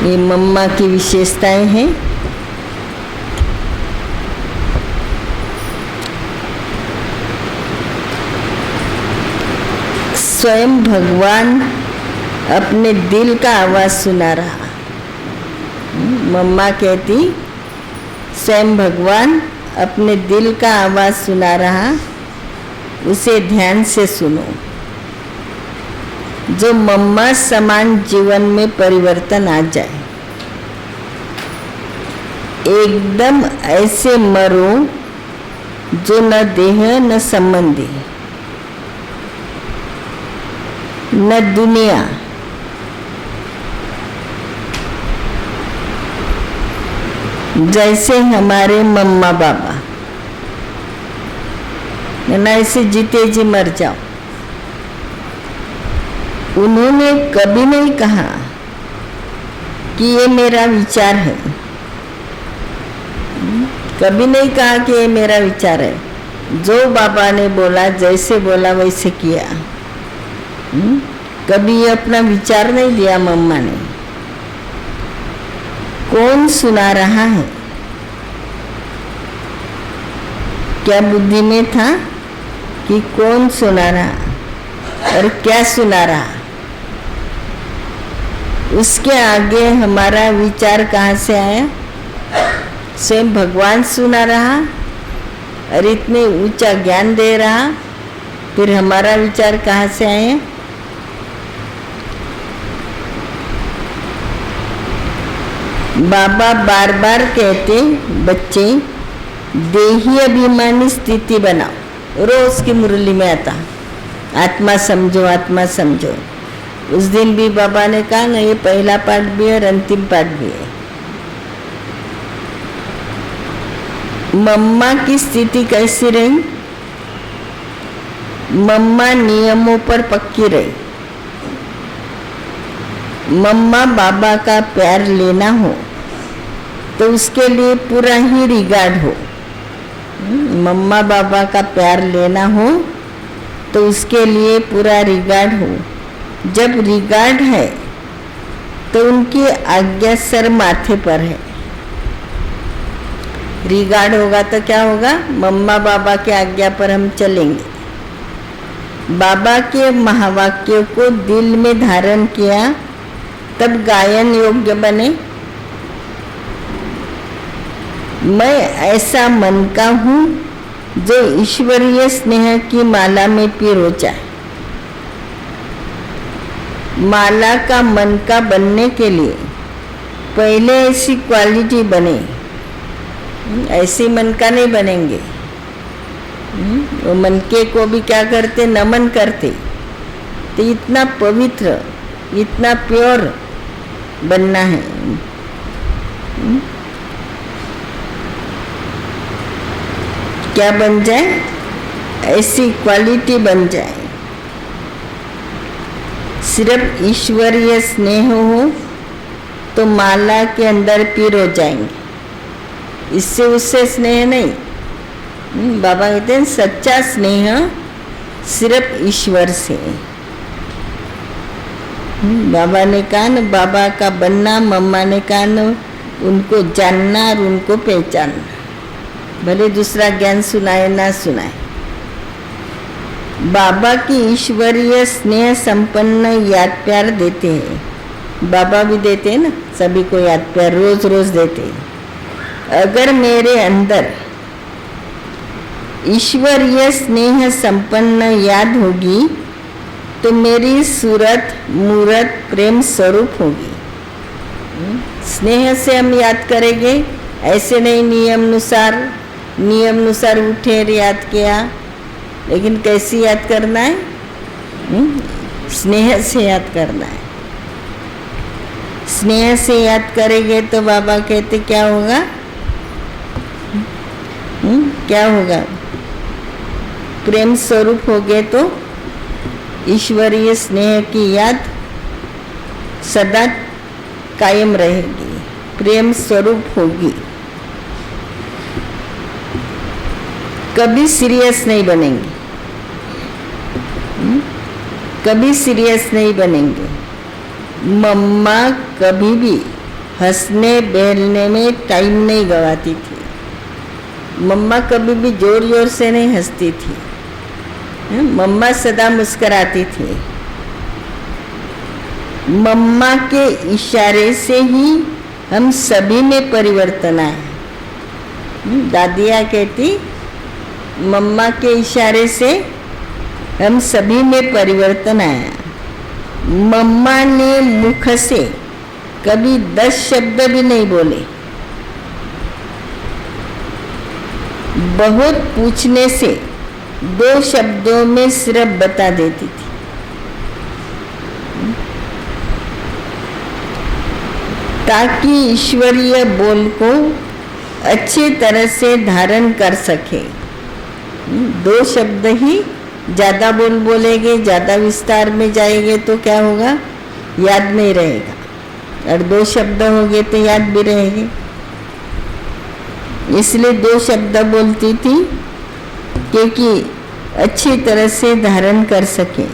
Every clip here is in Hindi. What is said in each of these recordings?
ये मम्मा की विशेषताएं हैं। स्वयं भगवान अपने दिल का आवाज सुना रहा। मम्मा कहती स्वयं भगवान अपने दिल का आवाज सुना रहा, उसे ध्यान से सुनो। जो मम्मा समान जीवन में परिवर्तन आ जाए, एकदम ऐसे मरो जो न देह न संबंधी न दुनिया, जैसे हमारे मम्मा बाबा, न ऐसे जीते जी मर जाओ। उन्होंने कभी नहीं कहा कि ये मेरा विचार है, कभी नहीं कहा कि ये मेरा विचार है। जो बाबा ने बोला, जैसे बोला वैसे किया। कभी ये अपना विचार नहीं दिया मम्मा ने। कौन सुना रहा है? क्या बुद्धि में था कि कौन सुना रहा और क्या सुना रहा? उसके आगे हमारा विचार कहाँ से आया? स्वयं भगवान सुना रहा और इतने ऊंचा ज्ञान दे रहा, फिर हमारा विचार कहाँ से आया? बाबा बार बार कहते, बच्चे देही अभिमानी स्थिति बनाओ। रोज की मुरली में आता, आत्मा समझो, आत्मा समझो। उस दिन भी बाबा ने कहा ना, ये पहला पाठ भी है और अंतिम पाठ भी है। मम्मा की स्थिति कैसी रही? मम्मा नियमों पर पक्की रही। मम्मा बाबा का प्यार लेना हो तो उसके लिए पूरा ही रिगार्ड हो। मम्मा बाबा का प्यार लेना हो तो उसके लिए पूरा रिगार्ड हो। जब रिगार्ड है तो उनकी आज्ञा सर माथे पर है। रिगार्ड होगा तो क्या होगा? मम्मा बाबा के आज्ञा पर हम चलेंगे। बाबा के महावाक्यों को दिल में धारण किया तब गायन योग्य बने। मैं ऐसा मन का हूँ जो ईश्वरीय स्नेह की माला में पिरो जाए। माला का मन का बनने के लिए पहले ऐसी क्वालिटी बने, ऐसी मन का नहीं बनेंगे। वो मन के को भी क्या करते? नमन करते। तो इतना पवित्र, इतना प्योर बनना है। क्या बन जाए? ऐसी क्वालिटी बन जाए। सिर्फ ईश्वरीय स्नेह हो तो माला के अंदर पिरो जाएंगे। इससे उससे स्नेह नहीं। बाबा कहते हैं सच्चा स्नेह सिर्फ ईश्वर से। बाबा ने कहा न, बाबा का बनना, मम्मा ने कहा न, उनको जानना और उनको पहचानना। भले दूसरा ज्ञान सुनाए ना सुनाए, बाबा की ईश्वरीय स्नेह संपन्न याद प्यार देते हैं। बाबा भी देते हैं ना, सभी को याद प्यार रोज रोज देते हैं। अगर मेरे अंदर ईश्वरीय स्नेह संपन्न याद होगी तो मेरी सूरत मूरत प्रेम स्वरूप होगी। स्नेह से हम याद करेंगे, ऐसे नहीं नियम अनुसार उठे याद किया। लेकिन कैसी याद करना है? स्नेह से याद करना है। स्नेह से याद करेंगे तो बाबा कहते क्या होगा? क्या होगा? प्रेम स्वरूप हो गए तो ईश्वरीय स्नेह की याद सदा कायम रहेगी, प्रेम स्वरूप होगी। कभी सीरियस नहीं बनेंगे, कभी सीरियस नहीं बनेंगे। मम्मा कभी भी हंसने बहलने में टाइम नहीं गवाती थी। मम्मा कभी भी जोर जोर से नहीं हंसती थी। मम्मा सदा मुस्कुराती थी। मम्मा के इशारे से ही हम सभी में परिवर्तन आया। दादिया कहती, मम्मा के इशारे से हम सभी में परिवर्तन आया। मम्मा ने मुख से कभी 10 शब्द भी नहीं बोले। बहुत पूछने से 2 शब्दों में सिर्फ बता देती थी। ताकि ईश्वरीय बोल को अच्छी तरह से धारण कर सके। 2 शब्द ही, ज़्यादा बोलेंगे, ज़्यादा विस्तार में जाएंगे तो क्या होगा, याद नहीं रहेगा। और 2 शब्द हो गए तो याद भी रहेंगे। इसलिए 2 शब्द बोलती थी क्योंकि अच्छी तरह से धारण कर सके।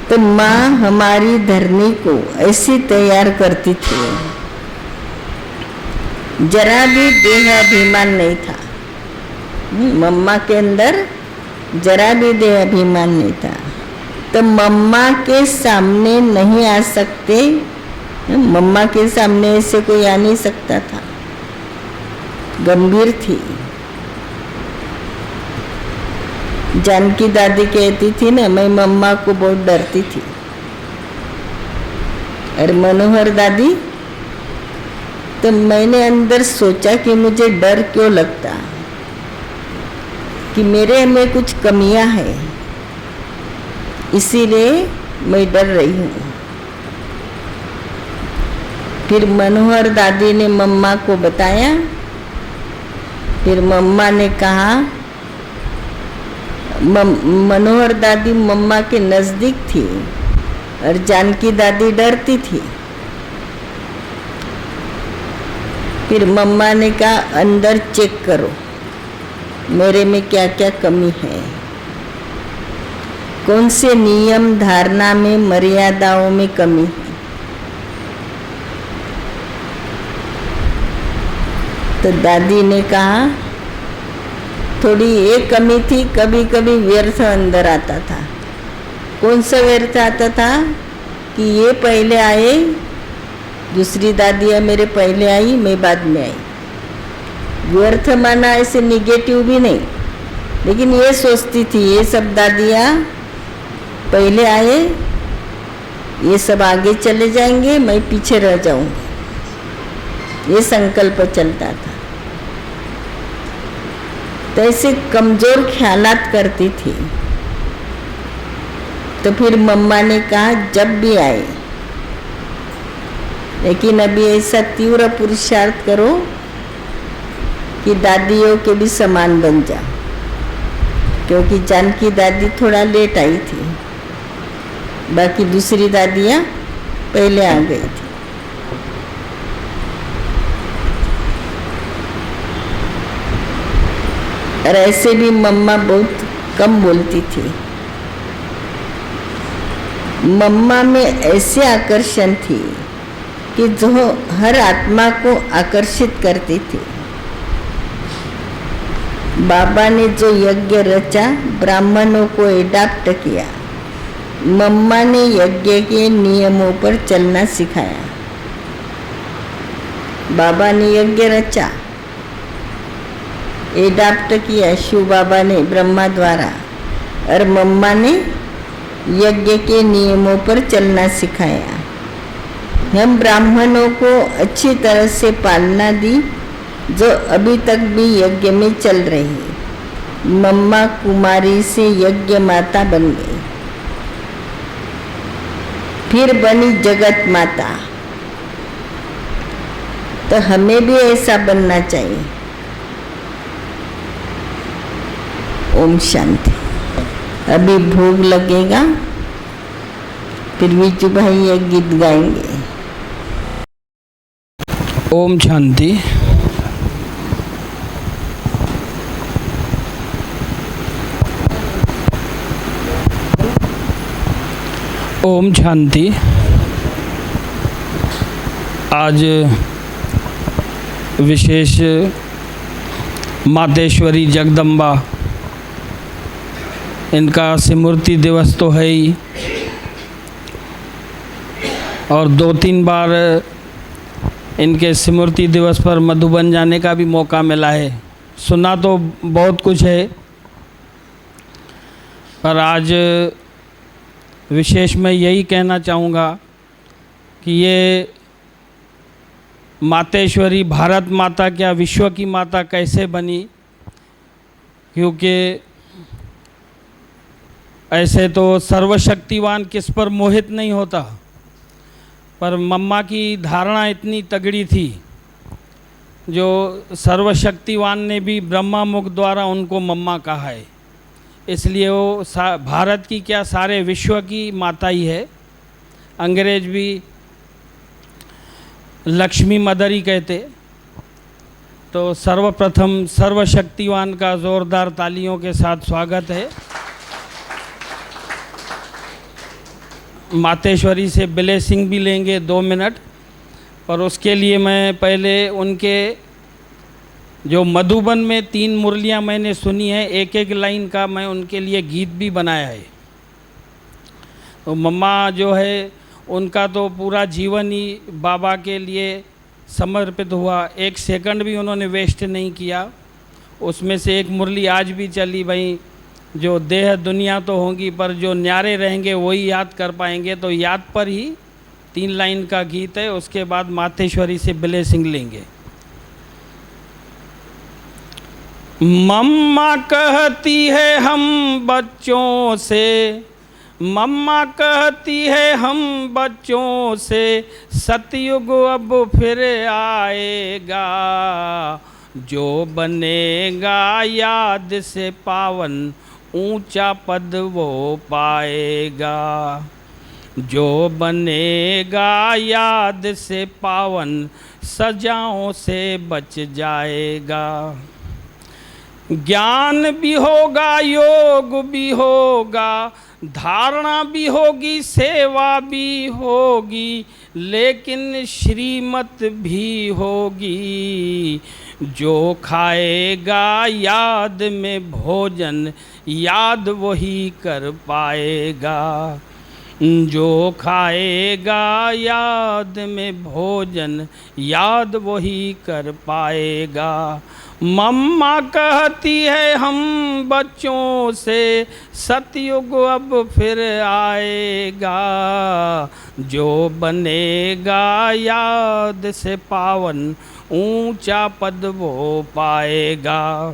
तो माँ हमारी धरनी को ऐसी तैयार करती थी। जरा भी देह अभिमान नहीं था। मम्मा के अंदर जरा भी देह अभिमान नहीं था। तो मम्मा के सामने नहीं आ सकते। मम्मा के सामने ऐसे कोई आ नहीं सकता था। गंभीर थी। जानकी दादी कहती थी ना, मैं मम्मा को बहुत डरती थी। और मनोहर दादी, तो मैंने अंदर सोचा कि मुझे डर क्यों लगता, कि मेरे में कुछ कमियां हैं, इसीलिए मैं डर रही हूँ। फिर मनोहर दादी ने मम्मा को बताया। फिर मम्मा ने कहा, मनोहर दादी मम्मा के नज़दीक थी और जानकी दादी डरती थी। फिर मम्मा ने कहा, अंदर चेक करो मेरे में क्या क्या कमी है, कौन से नियम धारणा में मर्यादाओं में कमी है। तो दादी ने कहा, थोड़ी ये कमी थी, कभी कभी व्यर्थ अंदर आता था। कौन सा व्यर्थ आता था कि ये पहले आए, दूसरी दादियाँ मेरे पहले आई, मैं बाद में आई। व्यर्थ माना ऐसे निगेटिव भी नहीं, लेकिन ये सोचती थी ये सब दादियाँ पहले आए, ये सब आगे चले जाएंगे, मैं पीछे रह जाऊंगी। ये संकल्प चलता था। तो ऐसे कमजोर ख्यालात करती थी। तो फिर मम्मा ने कहा, जब भी आए, लेकिन अभी ऐसा तीव्र पुरुषार्थ करो कि दादियों के भी समान बन जाओ। क्योंकि जानकी दादी थोड़ा लेट आई थी, बाकी दूसरी दादियाँ पहले आ गई थी। और ऐसे भी मम्मा बहुत कम बोलती थी। मम्मा में ऐसे आकर्षण थी कि जो हर आत्मा को आकर्षित करती थी। बाबा ने जो यज्ञ रचा, ब्राह्मणों को एडाप्ट किया। मम्मा ने यज्ञ के नियमों पर चलना सिखाया। बाबा ने यज्ञ रचा, एडाप्ट किया शिव बाबा ने ब्रह्मा द्वारा, और मम्मा ने यज्ञ के नियमों पर चलना सिखाया। हम ब्राह्मणों को अच्छी तरह से पालना दी, जो अभी तक भी यज्ञ में चल रही। मम्मा कुमारी से यज्ञ माता बन गई, फिर बनी जगत माता। तो हमें भी ऐसा बनना चाहिए। ओम शांति। अभी भोग लगेगा, फिर विजू भाई एक गीत गाएंगे। ओम शांति। ओम शांति। आज विशेष मातेश्वरी जगदम्बा, इनका स्मृति दिवस तो है ही, और 2-3 बार इनके स्मृति दिवस पर मधुबन जाने का भी मौका मिला है। सुना तो बहुत कुछ है, पर आज विशेष मैं यही कहना चाहूँगा कि ये मातेश्वरी भारत माता क्या विश्व की माता कैसे बनी, क्योंकि ऐसे तो सर्वशक्तिवान किस पर मोहित नहीं होता, पर मम्मा की धारणा इतनी तगड़ी थी, जो सर्वशक्तिवान ने भी ब्रह्मा मुख द्वारा उनको मम्मा कहा है, इसलिए वो भारत की क्या सारे विश्व की माता ही है। अंग्रेज भी लक्ष्मी मदर ही कहते। तो सर्वप्रथम सर्वशक्तिवान का ज़ोरदार तालियों के साथ स्वागत है। मातेश्वरी से ब्लेसिंग भी लेंगे 2 मिनट, पर उसके लिए मैं पहले उनके जो मधुबन में 3 मुरलियां मैंने सुनी है, एक एक लाइन का मैं उनके लिए गीत भी बनाया है। तो मम्मा जो है उनका तो पूरा जीवन ही बाबा के लिए समर्पित हुआ, 1 सेकंड भी उन्होंने वेस्ट नहीं किया। उसमें से एक मुरली आज भी चली, भाई जो देह दुनिया तो होंगी पर जो न्यारे रहेंगे वही याद कर पाएंगे। तो याद पर ही 3 लाइन का गीत है, उसके बाद मातेश्वरी से ब्लेसिंग लेंगे। मम्मा कहती है हम बच्चों से, मम्मा कहती है हम बच्चों से, सतयुग अब फिर आएगा, जो बनेगा याद से पावन ऊंचा पद वो पाएगा, जो बनेगा याद से पावन सजाओं से बच जाएगा। ज्ञान भी होगा, योग भी होगा, धारणा भी होगी, सेवा भी होगी, लेकिन श्रीमत भी होगी, जो खाएगा याद में भोजन याद वही कर पाएगा, जो खाएगा याद में भोजन याद वही कर पाएगा। मम्मा कहती है हम बच्चों से, सतयुग अब फिर आएगा, जो बनेगा याद से पावन ऊंचा पद वो पाएगा।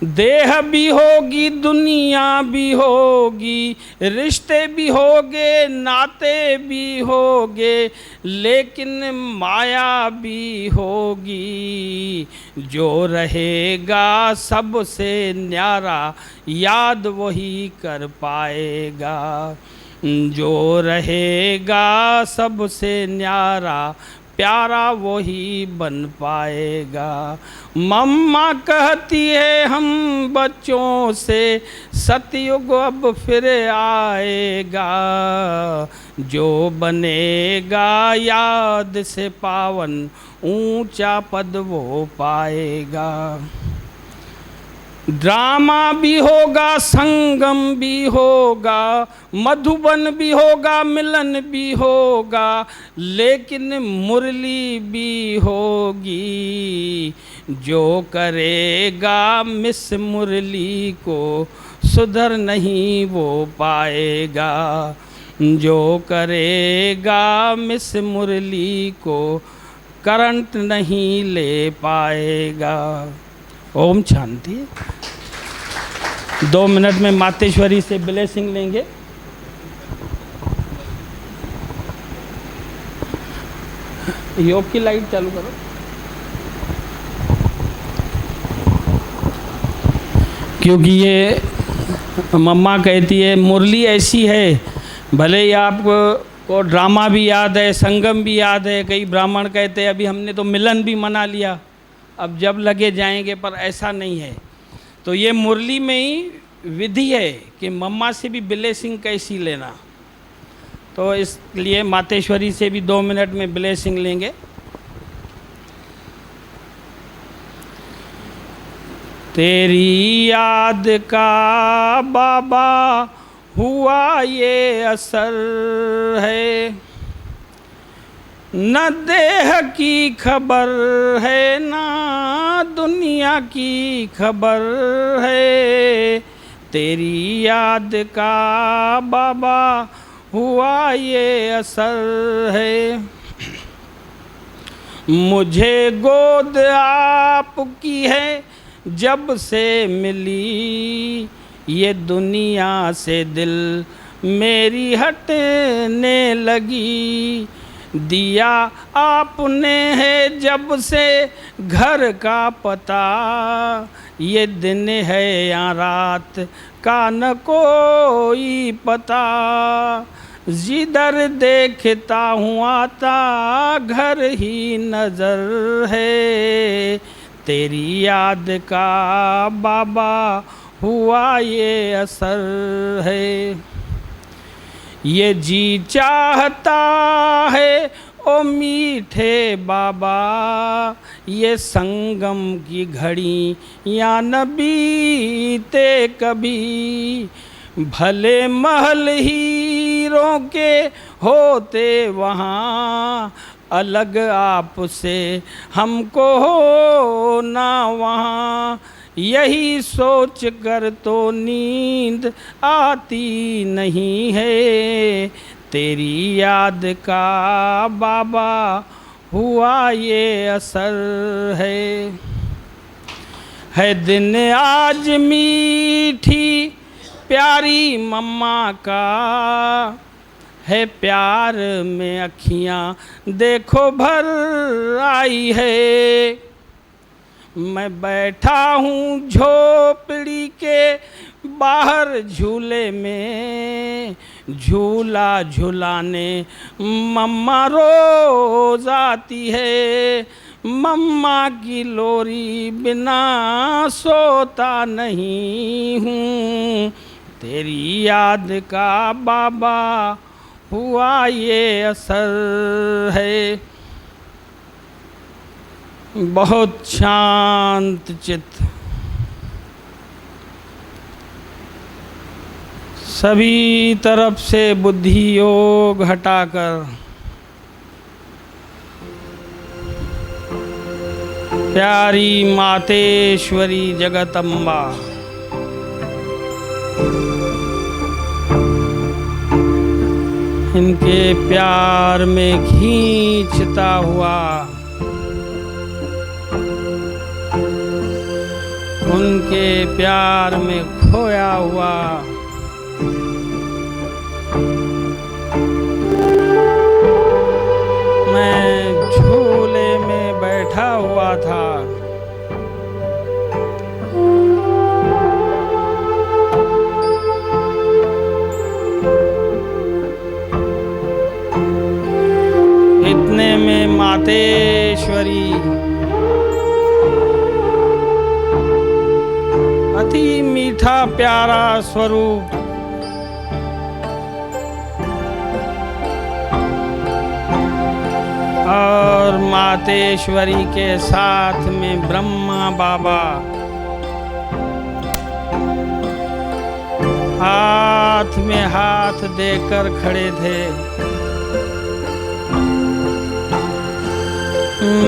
देह भी होगी, दुनिया भी होगी, रिश्ते भी होंगे, नाते भी होंगे, लेकिन माया भी होगी, जो रहेगा सबसे न्यारा याद वही कर पाएगा, जो रहेगा सबसे न्यारा प्यारा वही बन पाएगा। मम्मा कहती है हम बच्चों से, सतयुग अब फिर आएगा, जो बनेगा याद से पावन ऊंचा पद वो पाएगा। ड्रामा भी होगा, संगम भी होगा, मधुबन भी होगा, मिलन भी होगा, लेकिन मुरली भी होगी, जो करेगा मिस मुरली को सुधर नहीं वो पाएगा, जो करेगा मिस मुरली को करंट नहीं ले पाएगा। ओम शांति। 2 मिनट में मातेश्वरी से ब्लेसिंग लेंगे। योग की लाइट चालू करो। क्योंकि ये मम्मा कहती है मुरली ऐसी है, भले ही आपको ड्रामा भी याद है, संगम भी याद है, कई ब्राह्मण कहते हैं अभी हमने तो मिलन भी मना लिया, अब जब लगे जाएंगे, पर ऐसा नहीं है। तो ये मुरली में ही विधि है कि मम्मा से भी ब्लेसिंग कैसी लेना। तो इसलिए मातेश्वरी से भी 2 मिनट में ब्लेसिंग लेंगे। तेरी याद का बाबा हुआ ये असर है, न देह की खबर है ना दुनिया की खबर है। तेरी याद का बाबा हुआ ये असर है। मुझे गोद आपकी है जब से मिली, ये दुनिया से दिल मेरी हटने लगी। दिया आपने है जब से घर का पता, ये दिन है या रात का न कोई पता। जिधर देखता हूँ आता घर ही नज़र है। तेरी याद का बाबा हुआ ये असर है। ये जी चाहता है ओ मीठे बाबा, ये संगम की घड़ी या न बीते कभी। भले महल हीरों के होते वहाँ, अलग आपसे हमको हो ना वहाँ। यही सोच कर तो नींद आती नहीं है। तेरी याद का बाबा हुआ ये असर है दिन आज मीठी प्यारी मम्मा का, है प्यार में अखियाँ देखो भर आई है। मैं बैठा हूँ झोपड़ी के बाहर झूले में, झूला झुलाने मम्मा रोज आती है। मम्मा की लोरी बिना सोता नहीं हूँ। तेरी याद का बाबा हुआ ये असर है। बहुत शांत चित्त, सभी तरफ से बुद्धि योग हटाकर प्यारी मातेश्वरी जगदम्बा इनके प्यार में खींचता हुआ, उनके प्यार में खोया हुआ, मैं झूले में बैठा हुआ था। इतने में मातेश्वरी अति मीठा प्यारा स्वरूप और मातेश्वरी के साथ में ब्रह्मा बाबा हाथ में हाथ देकर खड़े थे।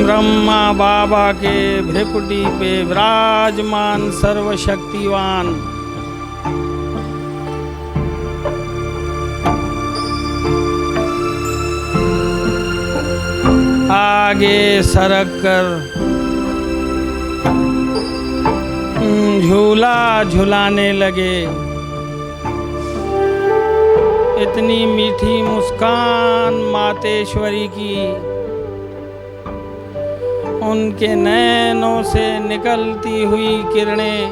ब्रह्मा बाबा के भ्रिकुटी पे विराजमान सर्वशक्तिवान आगे सरक कर झूला झुलाने लगे। इतनी मीठी मुस्कान मातेश्वरी की, उनके नैनों से निकलती हुई किरणें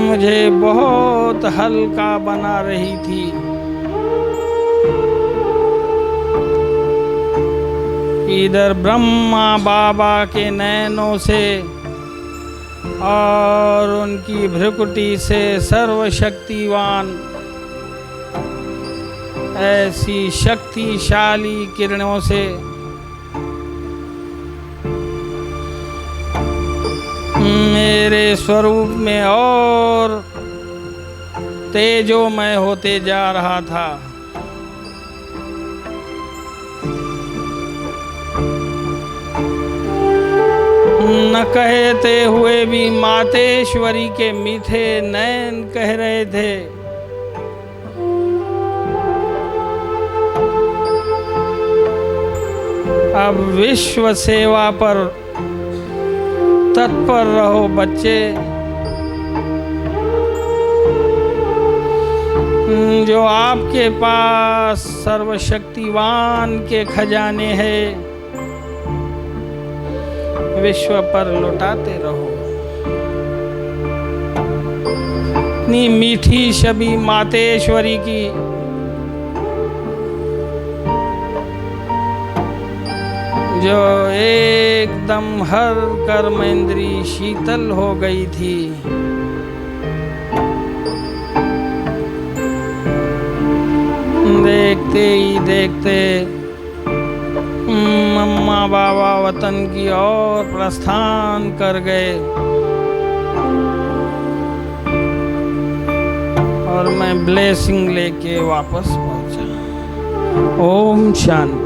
मुझे बहुत हल्का बना रही थी। इधर ब्रह्मा बाबा के नैनों से और उनकी भ्रिकुटी से सर्वशक्तिवान ऐसी शक्तिशाली किरणों से मेरे स्वरूप में और तेजोमय होते जा रहा था। न कहते हुए भी मातेश्वरी के मीठे नैन कह रहे थे। अब विश्व सेवा पर तत्पर रहो बच्चे। जो आपके पास सर्वशक्तिवान के खजाने हैं, विश्व पर लुटाते रहो। इतनी मीठी छवि मातेश्वरी की जो एकदम हर कर्म इंद्री शीतल हो गई थी। देखते ही देखते मम्मा बाबा वतन की ओर प्रस्थान कर गए और मैं ब्लेसिंग लेके वापस पहुंचा। ओम शांति।